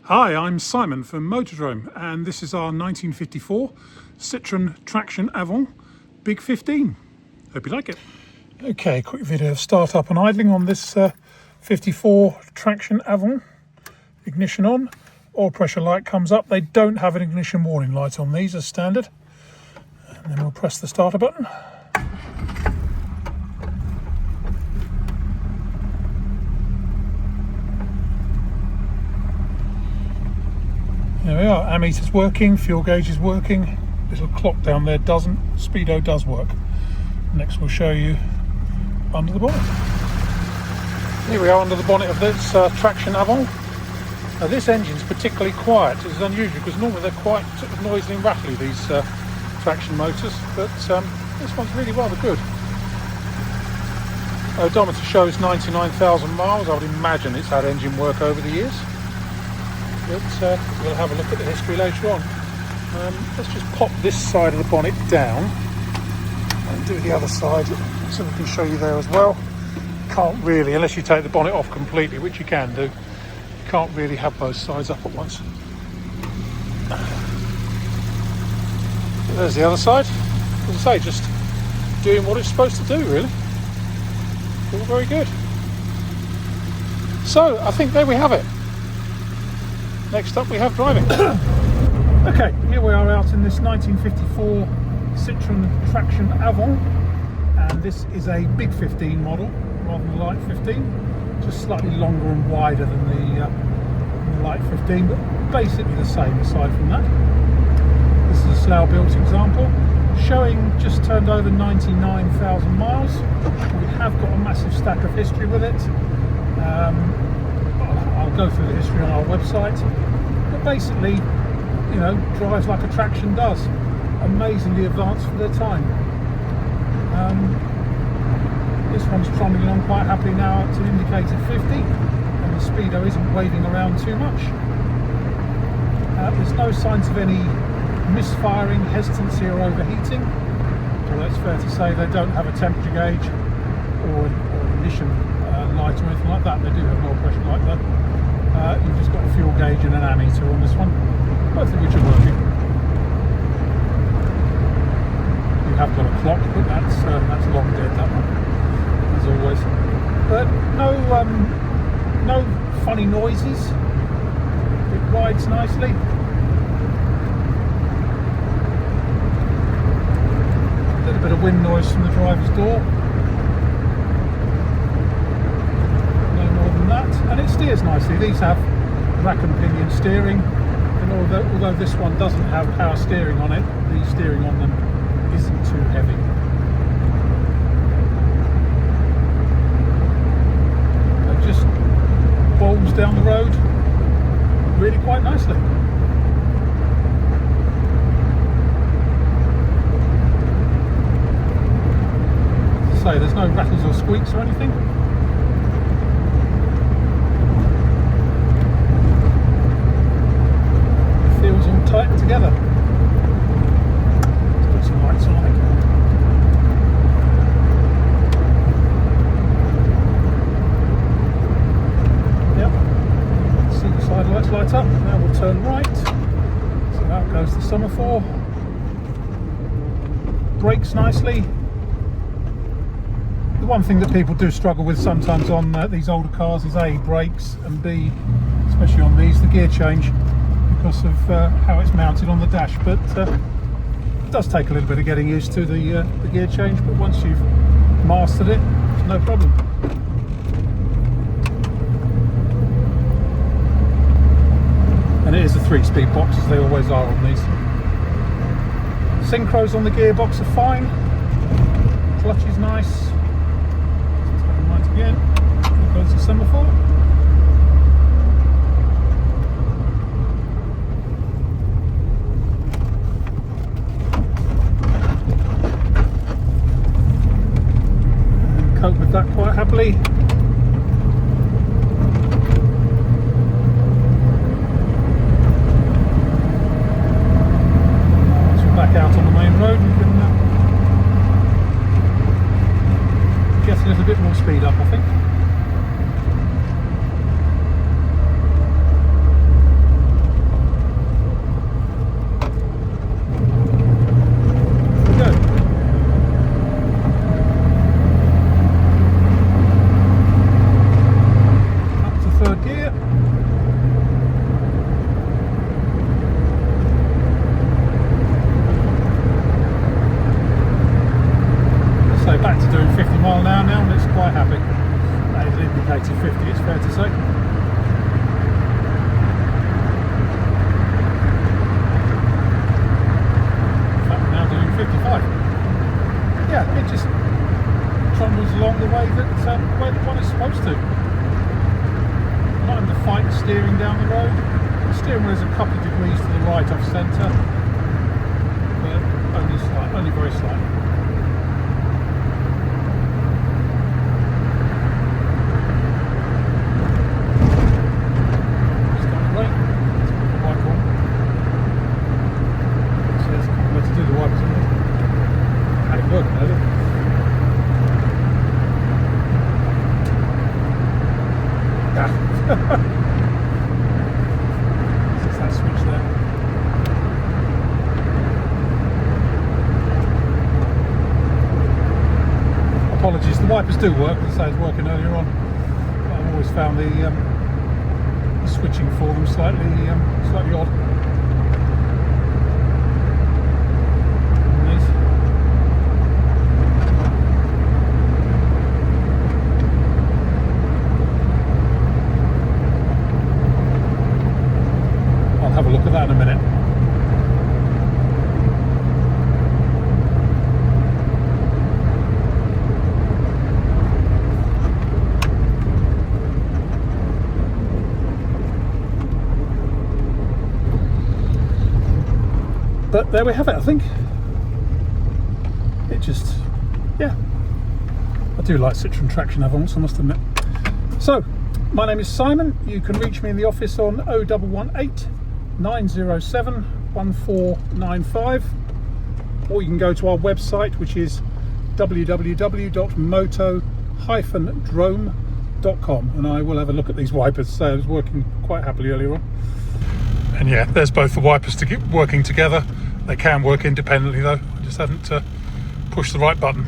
Hi, I'm Simon from Motodrome, and this is our 1954 Citroen traction avant Big 15. Hope you like it. Okay, quick video of start up and idling on this 54 traction avant. Ignition on, oil pressure light comes up. They don't have an ignition warning light on these as standard. And then we'll press the starter button. There we are, ammeter's working, fuel gauge is working, little clock down there doesn't, speedo does work. Next we'll show you under the bonnet. Here we are under the bonnet of this traction avant. Now this engine's particularly quiet, it's unusual because normally they're quite sort of noisy and rattly, these traction motors, but this one's really rather good. Odometer shows 99,000 miles, I would imagine it's had engine work over the years. But we'll have a look at the history later on. Let's just pop this side of the bonnet down and do the other side so we can show you there as well. Can't really, unless you take the bonnet off completely, which you can do, you can't really have both sides up at once. So there's the other side. As I say, just doing what it's supposed to do, really. All very good. So I think there we have it. Next up we have driving. Okay, here we are out in this 1954 Citroen traction avant, and this is a big 15 model rather than the light 15, just slightly longer and wider than the light 15, but basically the same aside from that. This is a slough built example, showing just turned over 99,000 miles. We have got a massive stack of history with it. I'll go through the history on our website, but basically, you know, drives like a traction does. Amazingly advanced for their time. This one's trundling along quite happily now to an indicated 50, and the speedo isn't waving around too much. There's no signs of any misfiring, hesitancy or overheating, although it's fair to say they don't have a temperature gauge or ignition light or anything like that. They do have an oil pressure light though. You've just got a fuel gauge and an ammeter on this one, both of which are working. You have got a clock, but that's long dead, that one, as always. But no funny noises. It rides nicely. A little bit of wind noise from the driver's door. And it steers nicely. These have rack and pinion steering, and although this one doesn't have power steering on it, the steering on them isn't too heavy. It just bowls down the road really quite nicely. As I say, there's no rattles or squeaks or anything. Feels all tight together. Let's put some lights on, I think. Yep. See the side lights light up. Now we'll turn right. So out goes the semaphore. Brakes nicely. The one thing that people do struggle with sometimes on these older cars is A, brakes, and B, especially on these, the gear change, because of how it's mounted on the dash, but it does take a little bit of getting used to the gear change, but once you've mastered it, it's no problem. And it is a 3-speed box, as they always are on these. Synchros on the gearbox are fine. Clutch is nice. Turn right again. There goes the semaphore. Cope with that quite happily. Once we're back out on the main road, we can get a little bit more speed up, I think. The steering wheel is a couple of degrees to the right off centre, but only very slight. Starting brake, white one. So there's a couple way to do the wipers in there. Had it working earlier. It's that switch there. Apologies, the wipers do work, as I say, it's working earlier on. But I've always found the switching for them slightly odd. Have a look at that in a minute. But there we have it, I think. It just, yeah. I do like Citroen traction avants, I must admit. So, my name is Simon. You can reach me in the office on 0118 907 1495, or you can go to our website, which is www.moto-drome.com, and I will have a look at these wipers. So it was working quite happily earlier on. And yeah, there's both the wipers to get working together. They can work independently though. I just hadn't pushed the right button.